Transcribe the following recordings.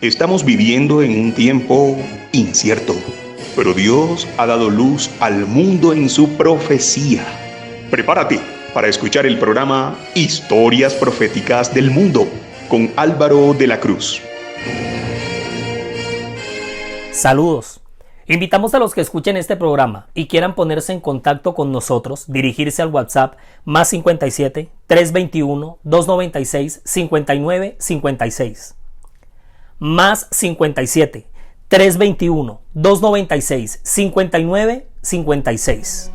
Estamos viviendo en un tiempo incierto, pero Dios ha dado luz al mundo en su profecía. Prepárate para escuchar el programa Historias Proféticas del Mundo con Álvaro de la Cruz. Saludos. Invitamos a los que escuchen este programa y quieran ponerse en contacto con nosotros, dirigirse al WhatsApp más 57 321 296 59 56. Más 57 321 296 59 56.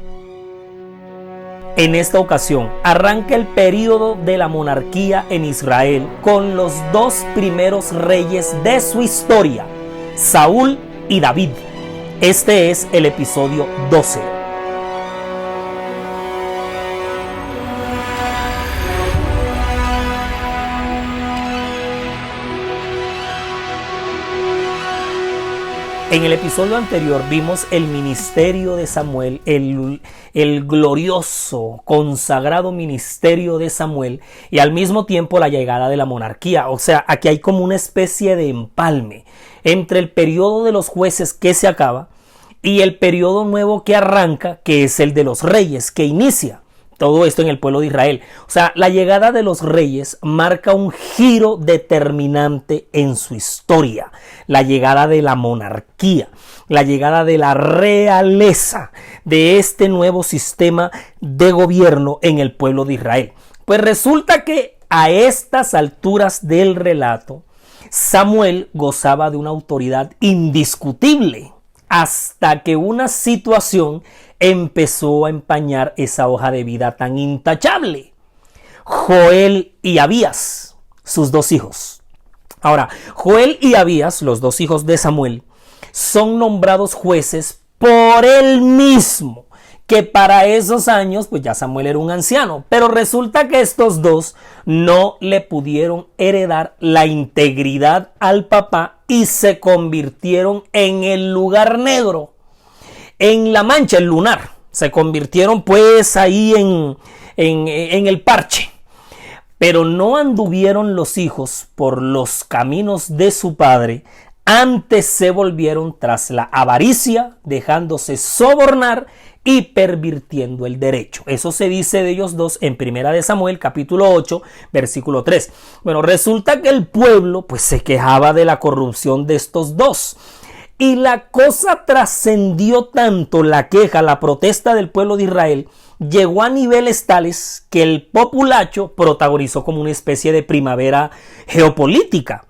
En esta ocasión arranca el período de la monarquía en Israel con los dos primeros reyes de su historia, Saúl y David. Este es el episodio 12. En el episodio anterior vimos el ministerio de Samuel, el glorioso, consagrado ministerio de Samuel y al mismo tiempo la llegada de la monarquía. O sea, aquí hay como una especie de empalme entre el periodo de los jueces que se acaba y el periodo nuevo que arranca, que es el de los reyes, que inicia todo esto en el pueblo de Israel. O sea, la llegada de los reyes marca un giro determinante en su historia. La llegada de la monarquía, la llegada de la realeza, de este nuevo sistema de gobierno en el pueblo de Israel. Pues resulta que a estas alturas del relato, Samuel gozaba de una autoridad indiscutible hasta que una situación empezó a empañar esa hoja de vida tan intachable. Joel y Abías, sus dos hijos. Ahora, Joel y Abías, los dos hijos de Samuel, son nombrados jueces por él mismo, que para esos años, pues ya Samuel era un anciano, pero resulta que estos dos no le pudieron heredar la integridad al papá y se convirtieron en el lugar negro, en la mancha, el lunar. Se convirtieron pues ahí en el parche. Pero no anduvieron los hijos por los caminos de su padre, antes se volvieron tras la avaricia, dejándose sobornar y pervirtiendo el derecho. Eso se dice de ellos dos en Primera de Samuel, capítulo 8, versículo 3. Bueno, resulta que el pueblo pues se quejaba de la corrupción de estos dos. Y la cosa trascendió tanto, la queja, la protesta del pueblo de Israel, llegó a niveles tales que el populacho protagonizó como una especie de primavera geopolítica.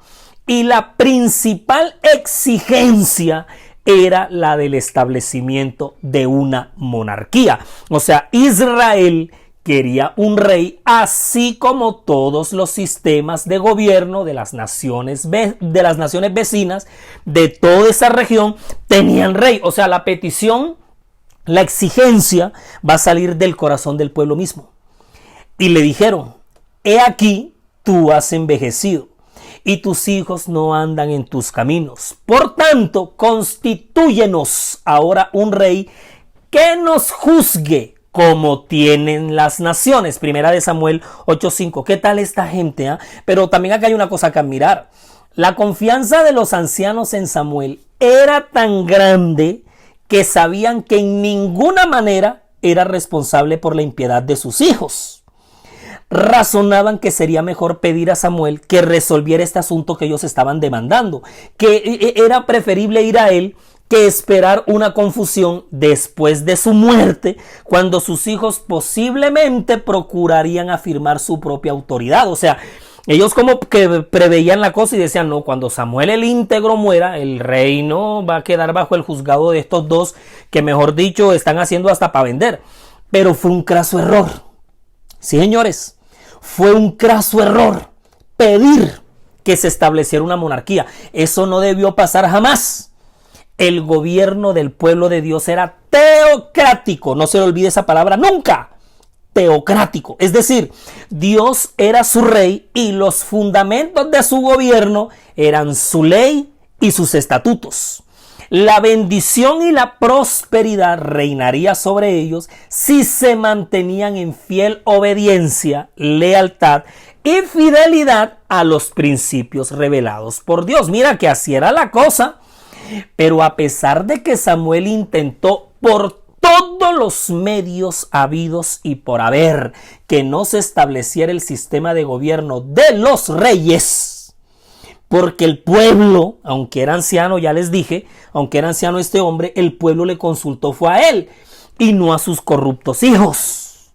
Y la principal exigencia era la del establecimiento de una monarquía. O sea, Israel quería un rey, así como todos los sistemas de gobierno de las naciones vecinas de toda esa región tenían rey. O sea, la petición, la exigencia va a salir del corazón del pueblo mismo. Y le dijeron: he aquí, tú has envejecido y tus hijos no andan en tus caminos. Por tanto, constitúyenos ahora un rey que nos juzgue como tienen las naciones. Primera de Samuel 8:5. ¿Qué tal esta gente? Pero también acá hay una cosa que admirar. La confianza de los ancianos en Samuel era tan grande que sabían que en ninguna manera era responsable por la impiedad de sus hijos. Razonaban que sería mejor pedir a Samuel que resolviera este asunto que ellos estaban demandando, que era preferible ir a él que esperar una confusión después de su muerte, cuando sus hijos posiblemente procurarían afirmar su propia autoridad. O sea, ellos como que preveían la cosa y decían: no, cuando Samuel el íntegro muera, el reino va a quedar bajo el juzgado de estos dos que, mejor dicho, están haciendo hasta para vender. Pero fue un craso error. Sí, señores, fue un craso error pedir que se estableciera una monarquía. Eso no debió pasar jamás. El gobierno del pueblo de Dios era teocrático. No se le olvide esa palabra nunca. Teocrático. Es decir, Dios era su rey y los fundamentos de su gobierno eran su ley y sus estatutos. La bendición y la prosperidad reinaría sobre ellos si se mantenían en fiel obediencia, lealtad y fidelidad a los principios revelados por Dios. Mira que así era la cosa. Pero a pesar de que Samuel intentó por todos los medios habidos y por haber que no se estableciera el sistema de gobierno de los reyes, porque el pueblo, aunque era anciano, ya les dije, aunque era anciano este hombre, el pueblo le consultó fue a él y no a sus corruptos hijos.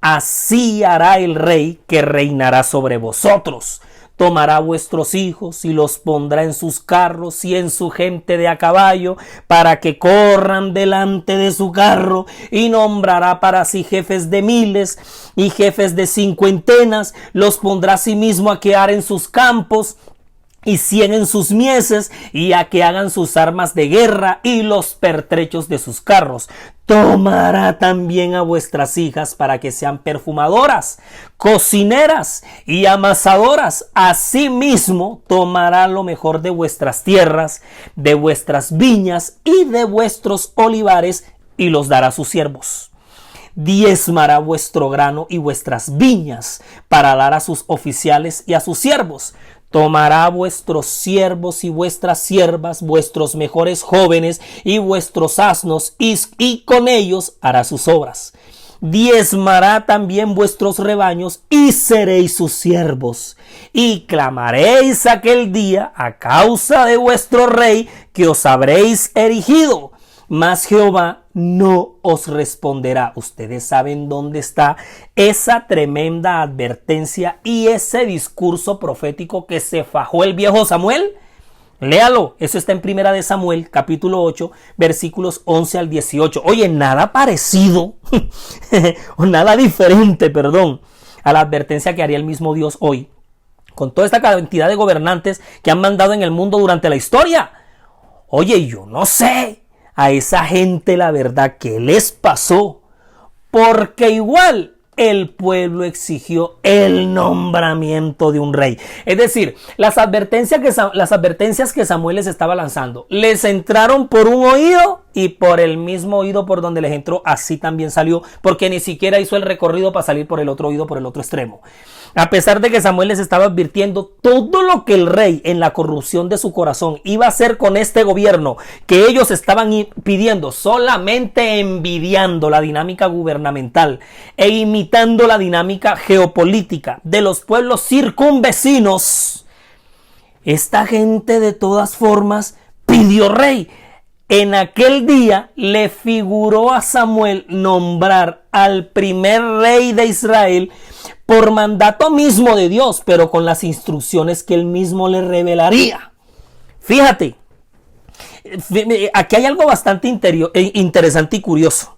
Así hará el rey que reinará sobre vosotros. Tomará vuestros hijos y los pondrá en sus carros y en su gente de a caballo para que corran delante de su carro, y nombrará para sí jefes de miles y jefes de cincuentenas. Los pondrá a sí mismo a quedar en sus campos y 100 en sus mieses, y a que hagan sus armas de guerra y los pertrechos de sus carros. Tomará también a vuestras hijas para que sean perfumadoras, cocineras y amasadoras. Asimismo, tomará lo mejor de vuestras tierras, de vuestras viñas y de vuestros olivares, y los dará a sus siervos. Diezmará vuestro grano y vuestras viñas para dar a sus oficiales y a sus siervos. Tomará vuestros siervos y vuestras siervas, vuestros mejores jóvenes y vuestros asnos, y con ellos hará sus obras. Diezmará también vuestros rebaños y seréis sus siervos. Y clamaréis aquel día a causa de vuestro rey que os habréis erigido. Mas Jehová no os responderá. Ustedes saben dónde está esa tremenda advertencia y ese discurso profético que se fajó el viejo Samuel. Léalo, eso está en Primera de Samuel, capítulo 8, versículos 11 al 18. Oye, nada parecido, o nada diferente, a la advertencia que haría el mismo Dios hoy, con toda esta cantidad de gobernantes que han mandado en el mundo durante la historia. Oye, yo no sé a esa gente la verdad que les pasó, porque igual el pueblo exigió el nombramiento de un rey. Es decir, las advertencias que Samuel les estaba lanzando les entraron por un oído, y por el mismo oído por donde les entró, así también salió, porque ni siquiera hizo el recorrido para salir por el otro oído, por el otro extremo. A pesar de que Samuel les estaba advirtiendo todo lo que el rey, en la corrupción de su corazón, iba a hacer con este gobierno que ellos estaban pidiendo, solamente envidiando la dinámica gubernamental e imitando la dinámica geopolítica de los pueblos circunvecinos, esta gente de todas formas pidió rey. En aquel día le figuró a Samuel nombrar al primer rey de Israel por mandato mismo de Dios, pero con las instrucciones que él mismo le revelaría. Fíjate, aquí hay algo bastante interesante y curioso.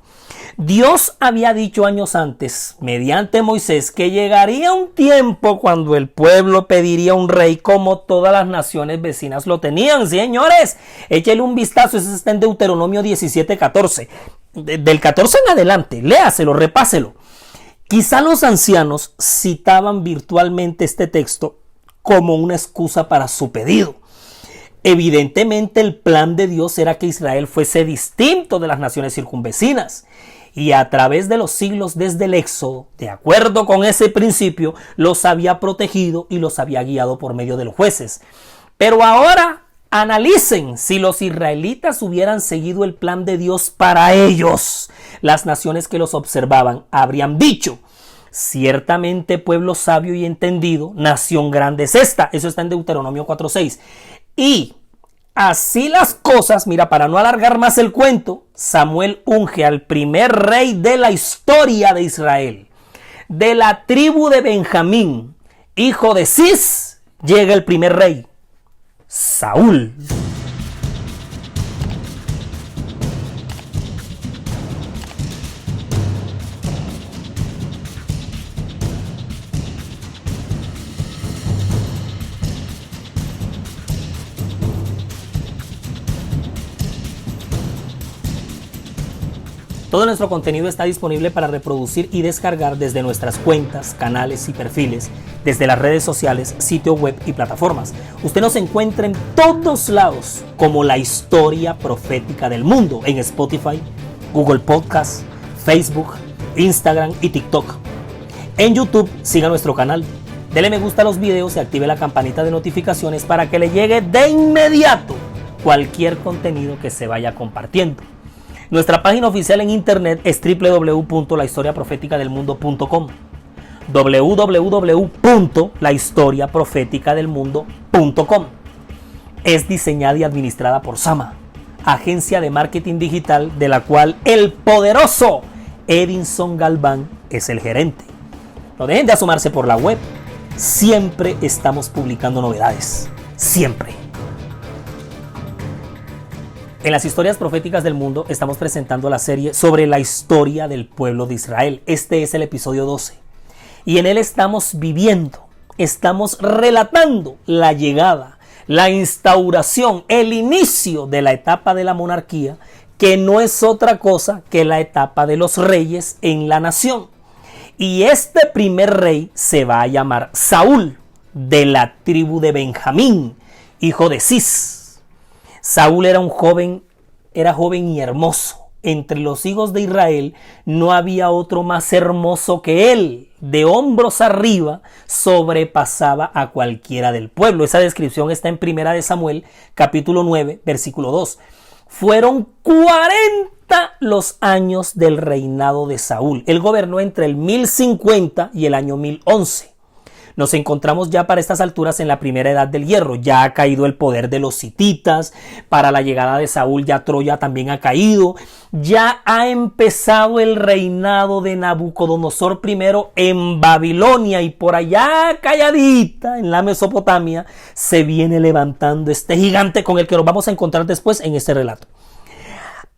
Dios había dicho años antes, mediante Moisés, que llegaría un tiempo cuando el pueblo pediría un rey como todas las naciones vecinas lo tenían. Señores, échale un vistazo, eso está en Deuteronomio 17:14. Del 14 en adelante, léaselo, repáselo. Quizá los ancianos citaban virtualmente este texto como una excusa para su pedido. Evidentemente el plan de Dios era que Israel fuese distinto de las naciones circunvecinas, y a través de los siglos desde el Éxodo, de acuerdo con ese principio, los había protegido y los había guiado por medio de los jueces. Pero ahora analicen, si los israelitas hubieran seguido el plan de Dios para ellos, las naciones que los observaban habrían dicho: ciertamente pueblo sabio y entendido, nación grande es esta. Eso está en Deuteronomio 4:6. Y así las cosas, mira, para no alargar más el cuento, Samuel unge al primer rey de la historia de Israel. De la tribu de Benjamín, hijo de Cis, llega el primer rey, Saúl. Todo nuestro contenido está disponible para reproducir y descargar desde nuestras cuentas, canales y perfiles, desde las redes sociales, sitio web y plataformas. Usted nos encuentra en todos lados como La Historia Profética del Mundo, en Spotify, Google Podcast, Facebook, Instagram y TikTok. En YouTube, siga nuestro canal, dele me gusta a los videos y active la campanita de notificaciones para que le llegue de inmediato cualquier contenido que se vaya compartiendo. Nuestra página oficial en internet es www.lahistoriaprofeticadelmundo.com, www.lahistoriaprofeticadelmundo.com. Es diseñada y administrada por Sama, agencia de marketing digital de la cual el poderoso Edinson Galván es el gerente. No dejen de asomarse por la web. Siempre estamos publicando novedades. Siempre. En las historias proféticas del mundo estamos presentando la serie sobre la historia del pueblo de Israel. Este es el episodio 12. Y en él estamos relatando la llegada, la instauración, el inicio de la etapa de la monarquía, que no es otra cosa que la etapa de los reyes en la nación. Y este primer rey se va a llamar Saúl, de la tribu de Benjamín, hijo de Cis. Saúl era joven y hermoso. Entre los hijos de Israel no había otro más hermoso que él. De hombros arriba sobrepasaba a cualquiera del pueblo. Esa descripción está en 1 de Samuel, capítulo 9, versículo 2. Fueron 40 los años del reinado de Saúl. Él gobernó entre el 1050 y el año 1011. Nos encontramos ya para estas alturas en la primera edad del hierro. Ya ha caído el poder de los hititas. Para la llegada de Saúl ya Troya también ha caído. Ya ha empezado el reinado de Nabucodonosor I en Babilonia. Y por allá calladita en la Mesopotamia se viene levantando este gigante con el que nos vamos a encontrar después en este relato.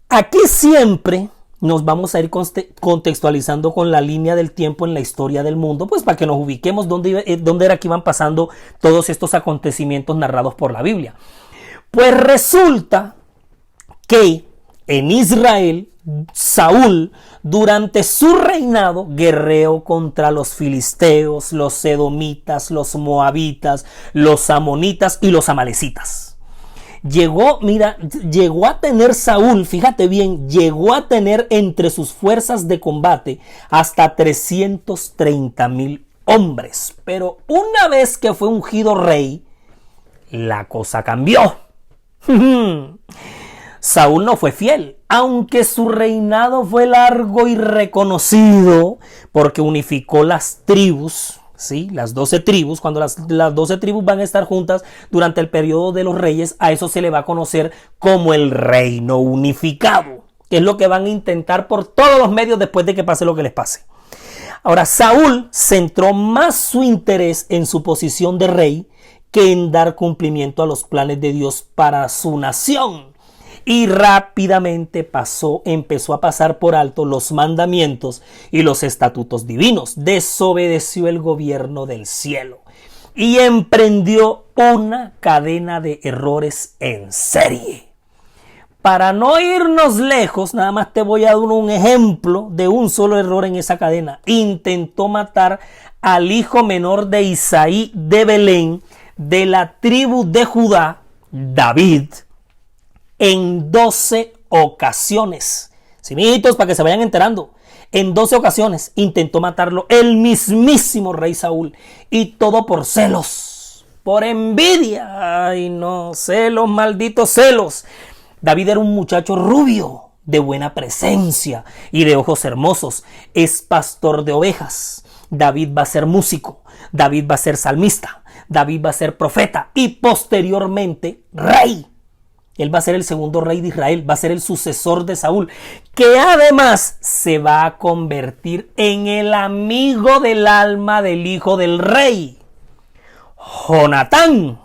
Aquí siempre nos vamos a ir contextualizando con la línea del tiempo en la historia del mundo, pues para que nos ubiquemos dónde era que iban pasando todos estos acontecimientos narrados por la Biblia. Pues resulta que en Israel, Saúl, durante su reinado, guerreó contra los filisteos, los edomitas, los moabitas, los amonitas y los amalecitas. Llegó a tener Saúl, fíjate bien, llegó a tener entre sus fuerzas de combate hasta 330,000 hombres. Pero una vez que fue ungido rey, la cosa cambió. Saúl no fue fiel, aunque su reinado fue largo y reconocido porque unificó las tribus. Sí, las 12 tribus, cuando las 12 tribus van a estar juntas durante el periodo de los reyes, a eso se le va a conocer como el reino unificado, que es lo que van a intentar por todos los medios después de que pase lo que les pase. Ahora, Saúl centró más su interés en su posición de rey que en dar cumplimiento a los planes de Dios para su nación. Y rápidamente empezó a pasar por alto los mandamientos y los estatutos divinos. Desobedeció el gobierno del cielo y emprendió una cadena de errores en serie. Para no irnos lejos, nada más te voy a dar un ejemplo de un solo error en esa cadena. Intentó matar al hijo menor de Isaí de Belén, de la tribu de Judá, David, en 12 ocasiones. Sí, mijitos, para que se vayan enterando. En 12 ocasiones intentó matarlo el mismísimo rey Saúl. Y todo por celos, por envidia. Ay, no, celos, malditos celos. David era un muchacho rubio, de buena presencia y de ojos hermosos. Es pastor de ovejas. David va a ser músico. David va a ser salmista. David va a ser profeta. Y posteriormente, rey. Él va a ser el segundo rey de Israel, va a ser el sucesor de Saúl, que además se va a convertir en el amigo del alma del hijo del rey, Jonatán.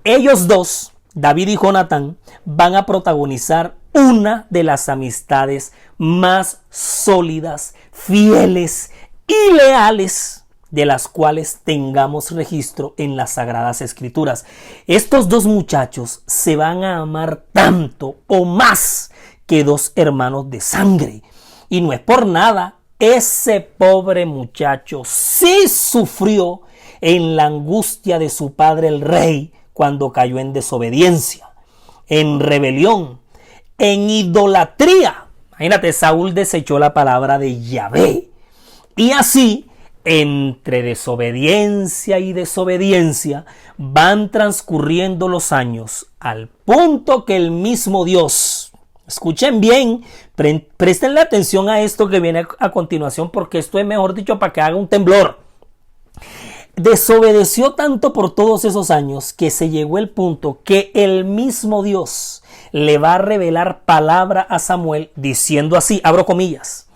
Ellos dos, David y Jonatán, van a protagonizar una de las amistades más sólidas, fieles y leales de las cuales tengamos registro en las Sagradas Escrituras. Estos dos muchachos se van a amar tanto o más que dos hermanos de sangre. Y no es por nada, ese pobre muchacho sí sufrió en la angustia de su padre el rey cuando cayó en desobediencia, en rebelión, en idolatría. Imagínate, Saúl desechó la palabra de Yahvé. Y así, entre desobediencia y desobediencia, van transcurriendo los años al punto que el mismo Dios, escuchen bien, prestenle atención a esto que viene a continuación, porque esto es, mejor dicho, para que haga un temblor. Desobedeció tanto por todos esos años que se llegó el punto que el mismo Dios le va a revelar palabra a Samuel diciendo así, abro comillas: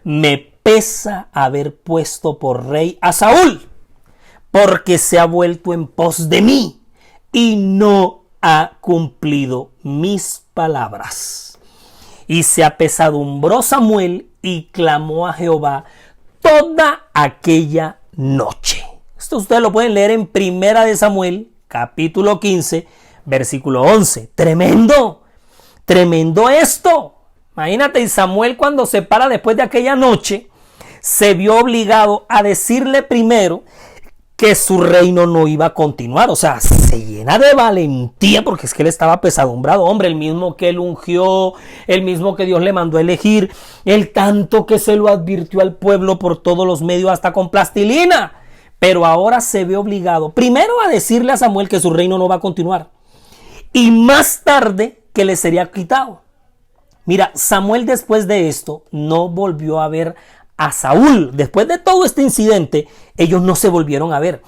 me pesa haber puesto por rey a Saúl, porque se ha vuelto en pos de mí y no ha cumplido mis palabras. Y se apesadumbró Samuel y clamó a Jehová toda aquella noche. Esto ustedes lo pueden leer en Primera de Samuel, capítulo 15, versículo 11. Tremendo, tremendo esto. Imagínate, y Samuel, cuando se para después de aquella noche, se vio obligado a decirle primero que su reino no iba a continuar. O sea, se llena de valentía, porque es que él estaba apesadumbrado. Hombre, el mismo que él ungió, el mismo que Dios le mandó a elegir, el tanto que se lo advirtió al pueblo por todos los medios, hasta con plastilina. Pero ahora se ve obligado primero a decirle a Samuel que su reino no va a continuar, y más tarde que le sería quitado. Mira, Samuel después de esto no volvió a ver a Saúl. Después de todo este incidente, ellos no se volvieron a ver.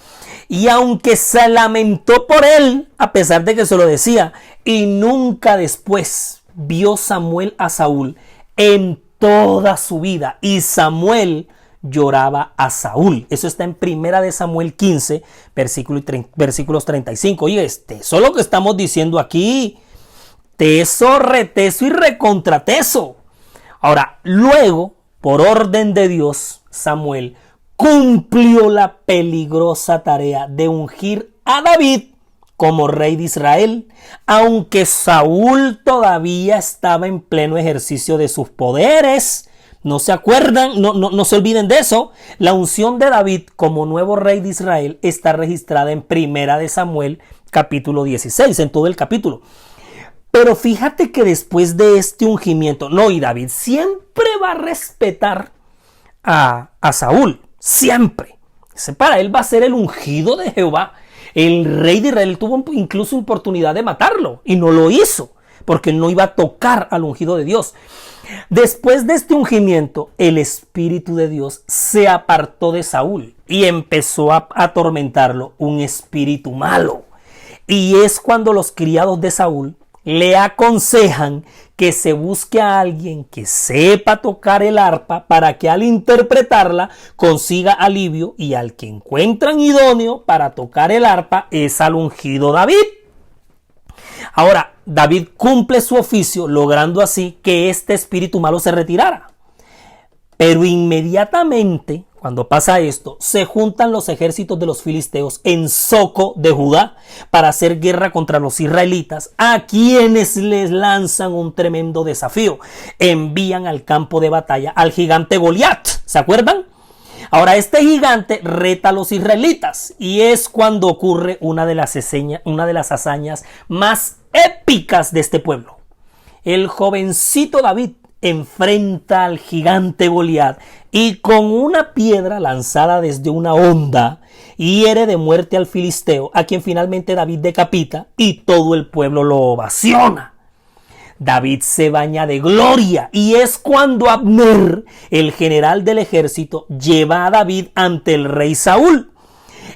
Y aunque se lamentó por él, a pesar de que se lo decía, y nunca después vio Samuel a Saúl en toda su vida. Y Samuel lloraba a Saúl. Eso está en Primera de Samuel 15, versículos 35. Oye, eso es lo que estamos diciendo aquí. Teso, reteso y recontrateso. Ahora, luego, por orden de Dios, Samuel cumplió la peligrosa tarea de ungir a David como rey de Israel, aunque Saúl todavía estaba en pleno ejercicio de sus poderes. No se acuerdan, no se olviden de eso. La unción de David como nuevo rey de Israel está registrada en Primera de Samuel, capítulo 16, en todo el capítulo. Pero fíjate que después de este ungimiento, y David siempre va a respetar a Saúl, siempre. Para él va a ser el ungido de Jehová. El rey de Israel tuvo incluso oportunidad de matarlo y no lo hizo, porque él no iba a tocar al ungido de Dios. Después de este ungimiento, el Espíritu de Dios se apartó de Saúl y empezó a atormentarlo un espíritu malo. Y es cuando los criados de Saúl le aconsejan que se busque a alguien que sepa tocar el arpa para que al interpretarla consiga alivio, y al que encuentran idóneo para tocar el arpa es al ungido David. Ahora, David cumple su oficio, logrando así que este espíritu malo se retirara. Pero inmediatamente, cuando pasa esto, se juntan los ejércitos de los filisteos en Soco de Judá para hacer guerra contra los israelitas, a quienes les lanzan un tremendo desafío. Envían al campo de batalla al gigante Goliat, ¿se acuerdan? Ahora, este gigante reta a los israelitas, y es cuando ocurre una de las hazañas más épicas de este pueblo. El jovencito David enfrenta al gigante Goliat y con una piedra lanzada desde una honda hiere de muerte al filisteo, a quien finalmente David decapita, y todo el pueblo lo ovaciona. David se baña de gloria, y es cuando Abner, el general del ejército, lleva a David ante el rey Saúl.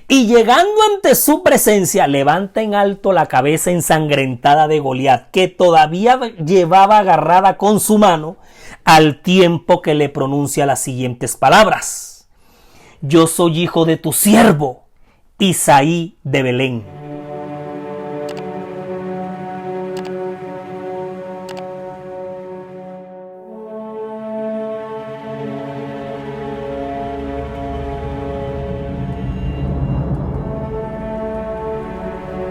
Y llegando ante su presencia, levanta en alto la cabeza ensangrentada de Goliat, que todavía llevaba agarrada con su mano, al tiempo que le pronuncia las siguientes palabras: yo soy hijo de tu siervo, Isaí de Belén.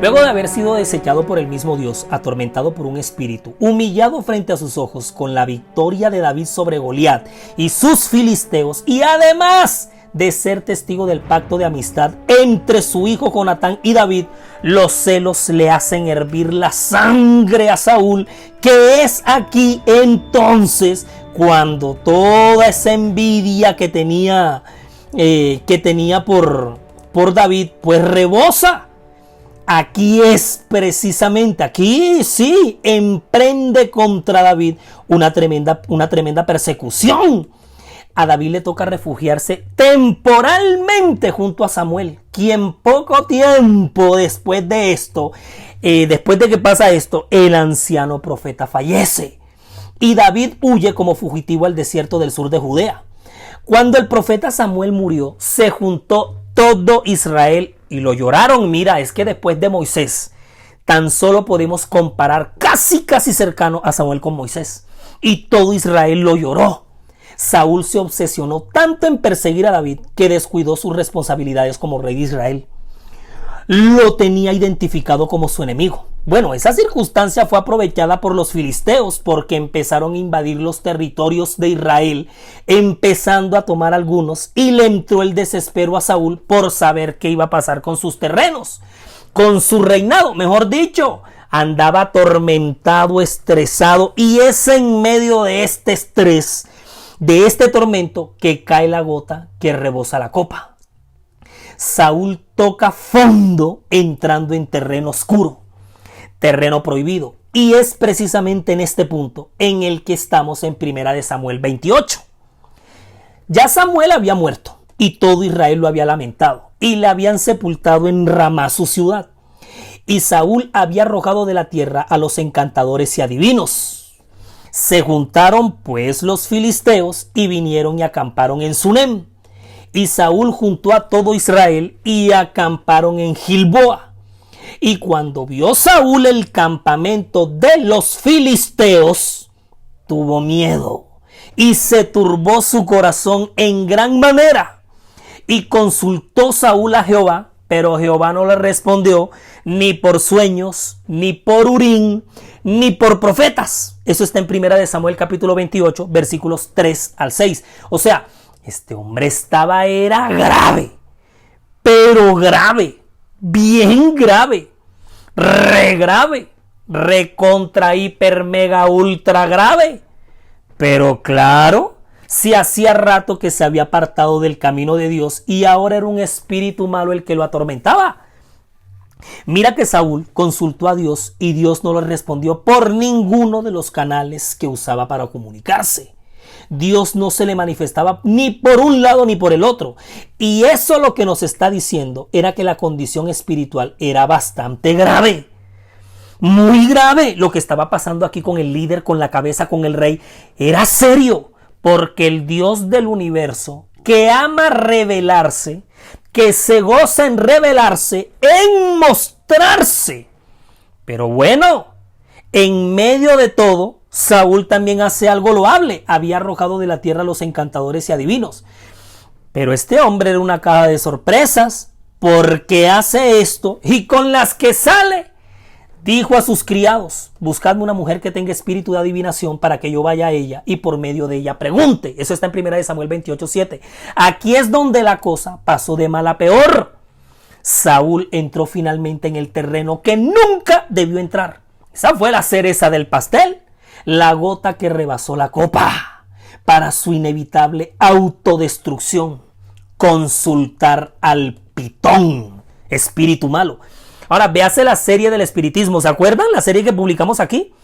Luego de haber sido desechado por el mismo Dios, atormentado por un espíritu, humillado frente a sus ojos con la victoria de David sobre Goliat y sus filisteos, y además de ser testigo del pacto de amistad entre su hijo Jonatán y David, los celos le hacen hervir la sangre a Saúl, que es aquí entonces cuando toda esa envidia que tenía por David, pues rebosa. Aquí es precisamente, aquí sí, emprende contra David una tremenda persecución. A David le toca refugiarse temporalmente junto a Samuel, quien poco tiempo después de esto, después de que pasa esto, el anciano profeta fallece. Y David huye como fugitivo al desierto del sur de Judea. Cuando el profeta Samuel murió, se juntó todo Israel y lo lloraron. Mira, es que después de Moisés, tan solo podemos comparar casi cercano a Samuel con Moisés. Y todo Israel lo lloró. Saúl se obsesionó tanto en perseguir a David que descuidó sus responsabilidades como rey de Israel. Lo tenía identificado como su enemigo. Bueno, esa circunstancia fue aprovechada por los filisteos porque empezaron a invadir los territorios de Israel, empezando a tomar algunos, y le entró el desespero a Saúl por saber qué iba a pasar con sus terrenos, con su reinado, mejor dicho. Andaba atormentado, estresado, y es en medio de este estrés, de este tormento, que cae la gota que rebosa la copa. Saúl toca fondo entrando en terreno oscuro, terreno prohibido, y es precisamente en este punto en el que estamos en 1 Samuel 28. Ya Samuel había muerto y todo Israel lo había lamentado y le habían sepultado en Ramá, su ciudad, y Saúl había arrojado de la tierra a los encantadores y adivinos. Se juntaron pues los filisteos y vinieron y acamparon en Sunem. Y Saúl juntó a todo Israel y acamparon en Gilboa. Y cuando vio Saúl el campamento de los filisteos, tuvo miedo y se turbó su corazón en gran manera. Y consultó Saúl a Jehová, pero Jehová no le respondió ni por sueños, ni por Urim, ni por profetas. Eso está en 1 Samuel capítulo 28, versículos 3 al 6. O sea, este hombre era grave, pero grave, bien grave, recontra, hiper, mega, ultra grave. Pero claro, si hacía rato que se había apartado del camino de Dios y ahora era un espíritu malo el que lo atormentaba. Mira que Saúl consultó a Dios y Dios no le respondió por ninguno de los canales que usaba para comunicarse. Dios no se le manifestaba ni por un lado ni por el otro. Y eso lo que nos está diciendo era que la condición espiritual era bastante grave. Muy grave. Lo que estaba pasando aquí con el líder, con la cabeza, con el rey, era serio. Porque el Dios del universo, que ama revelarse, que se goza en revelarse, en mostrarse. Pero bueno, en medio de todo, Saúl también hace algo loable. Había arrojado de la tierra a los encantadores y adivinos. Pero este hombre era una caja de sorpresas, porque hace esto y con las que sale, dijo a sus criados: buscadme una mujer que tenga espíritu de adivinación para que yo vaya a ella y por medio de ella pregunte. Eso está en 1 Samuel 28:7. Aquí es donde la cosa pasó de mal a peor. Saúl entró finalmente en el terreno que nunca debió entrar. Esa fue la cereza del pastel, la gota que rebasó la copa para su inevitable autodestrucción: consultar al pitón, espíritu malo. Ahora, véase la serie del espiritismo. ¿Se acuerdan? La serie que publicamos aquí.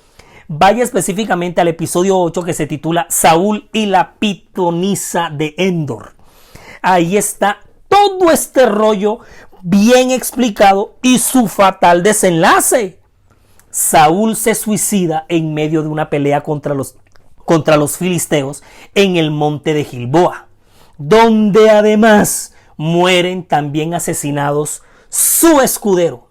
Vaya específicamente al episodio 8 que se titula Saúl y la pitonisa de Endor. Ahí está todo este rollo bien explicado y su fatal desenlace. Saúl se suicida en medio de una pelea contra los filisteos en el monte de Gilboa, donde además mueren también asesinados su escudero,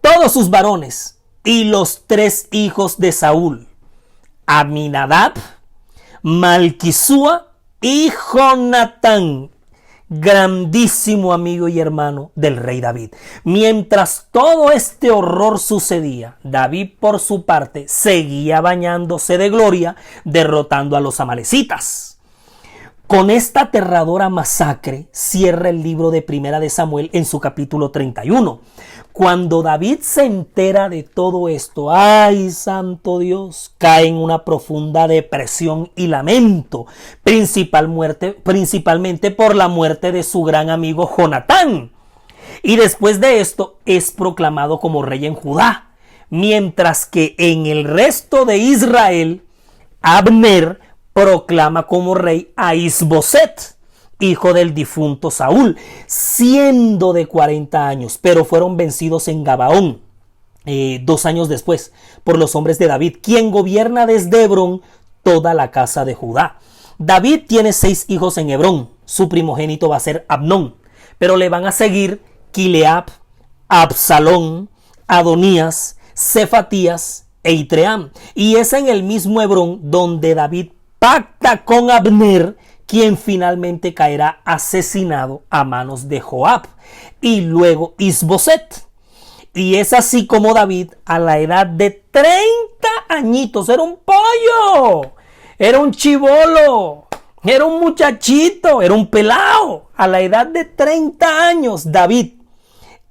todos sus varones y los 3 hijos de Saúl: Aminadab, Malquisúa y Jonatán, grandísimo amigo y hermano del rey David. Mientras todo este horror sucedía, David por su parte seguía bañándose de gloria, derrotando a los amalecitas. Con esta aterradora masacre cierra el libro de Primera de Samuel en su capítulo 31. Cuando David se entera de todo esto, ¡ay, santo Dios!, cae en una profunda depresión y lamento, principalmente por la muerte de su gran amigo Jonatán. Y después de esto es proclamado como rey en Judá, mientras que en el resto de Israel, Abner proclama como rey a Isboset, hijo del difunto Saúl, siendo de 40 años, pero fueron vencidos en Gabaón 2 años después por los hombres de David, quien gobierna desde Hebrón toda la casa de Judá. David tiene 6 hijos en Hebrón, su primogénito va a ser Abnón, pero le van a seguir Quileab, Absalón, Adonías, Cefatías e Itream, y es en el mismo Hebrón donde David pacta con Abner, quien finalmente caerá asesinado a manos de Joab, y luego Isboset. Y es así como David, a la edad de 30 añitos, era un pollo, era un chibolo, era un muchachito, era un pelao. A la edad de 30 años, David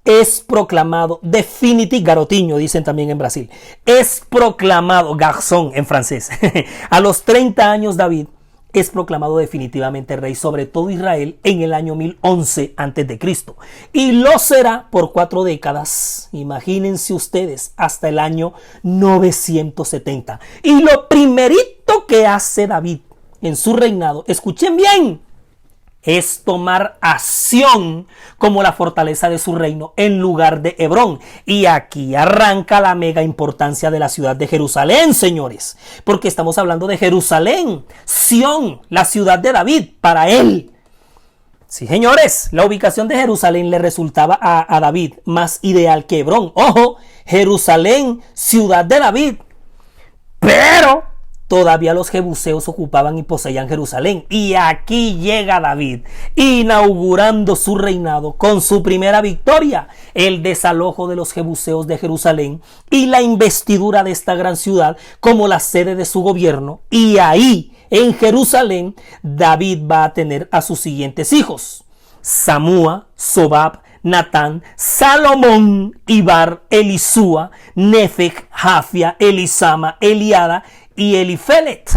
es proclamado garotinho, dicen también en Brasil. Es proclamado, garçon en francés. A los 30 años David es proclamado definitivamente rey sobre todo Israel en el año 1011 a.C. Y lo será por 4 décadas, imagínense ustedes, hasta el año 970. Y lo primerito que hace David en su reinado, escuchen bien, es tomar acción como la fortaleza de su reino en lugar de Hebrón. Y aquí arranca la mega importancia de la ciudad de Jerusalén, señores, porque estamos hablando de Jerusalén, Sión, la ciudad de David, para él. Sí, señores, la ubicación de Jerusalén le resultaba a David más ideal que Hebrón. Ojo, Jerusalén, ciudad de David. Pero todavía los jebuseos ocupaban y poseían Jerusalén. Y aquí llega David, inaugurando su reinado con su primera victoria, el desalojo de los jebuseos de Jerusalén y la investidura de esta gran ciudad como la sede de su gobierno. Y ahí, en Jerusalén, David va a tener a sus siguientes hijos: Samúa, Sobab, Natán, Salomón, Ibar, Elisúa, Nefeg, Jafia, Elisama, Eliada y Elifelet.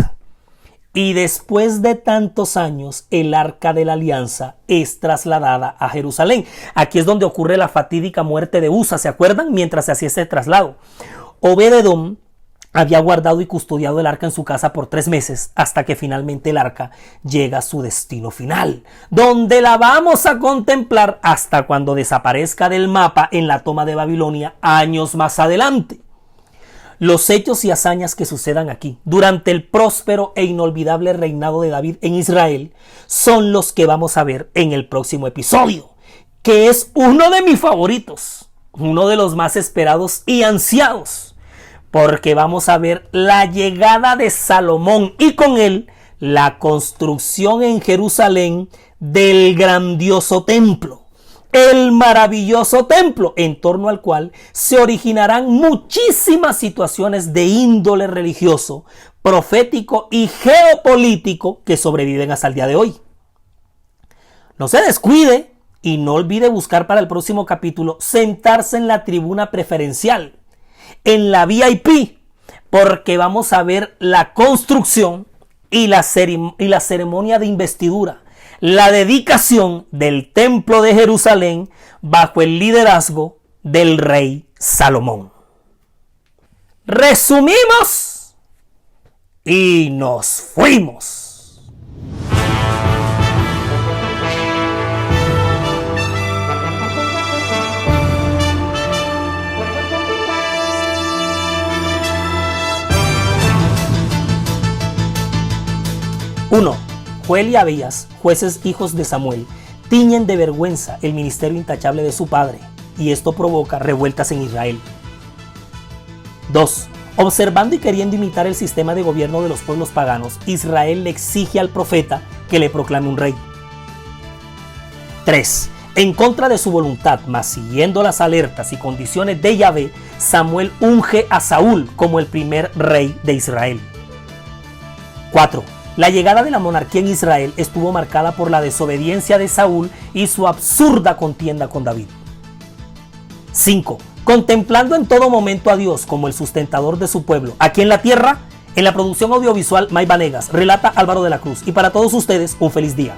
Y después de tantos años, el arca de la alianza es trasladada a Jerusalén. Aquí es donde ocurre la fatídica muerte de Usa, ¿se acuerdan? Mientras se hacía este traslado. Obed-Edom había guardado y custodiado el arca en su casa por 3 meses, hasta que finalmente el arca llega a su destino final, donde la vamos a contemplar hasta cuando desaparezca del mapa en la toma de Babilonia años más adelante. Los hechos y hazañas que sucedan aquí durante el próspero e inolvidable reinado de David en Israel son los que vamos a ver en el próximo episodio, que es uno de mis favoritos, uno de los más esperados y ansiados, porque vamos a ver la llegada de Salomón y con él la construcción en Jerusalén del grandioso templo. El maravilloso templo en torno al cual se originarán muchísimas situaciones de índole religioso, profético y geopolítico que sobreviven hasta el día de hoy. No se descuide y no olvide buscar para el próximo capítulo sentarse en la tribuna preferencial, en la VIP, porque vamos a ver la construcción y la ceremonia de investidura, la dedicación del templo de Jerusalén bajo el liderazgo del rey Salomón. Resumimos y nos fuimos. Uno. Joel y Abías, jueces hijos de Samuel, tiñen de vergüenza el ministerio intachable de su padre, y esto provoca revueltas en Israel. 2. Observando y queriendo imitar el sistema de gobierno de los pueblos paganos, Israel le exige al profeta que le proclame un rey. 3. En contra de su voluntad, mas siguiendo las alertas y condiciones de Yahvé, Samuel unge a Saúl como el primer rey de Israel. 4. La llegada de la monarquía en Israel estuvo marcada por la desobediencia de Saúl y su absurda contienda con David. 5. Contemplando en todo momento a Dios como el sustentador de su pueblo, aquí en la tierra, en la producción audiovisual May Vanegas, relata Álvaro de la Cruz. Y para todos ustedes, un feliz día.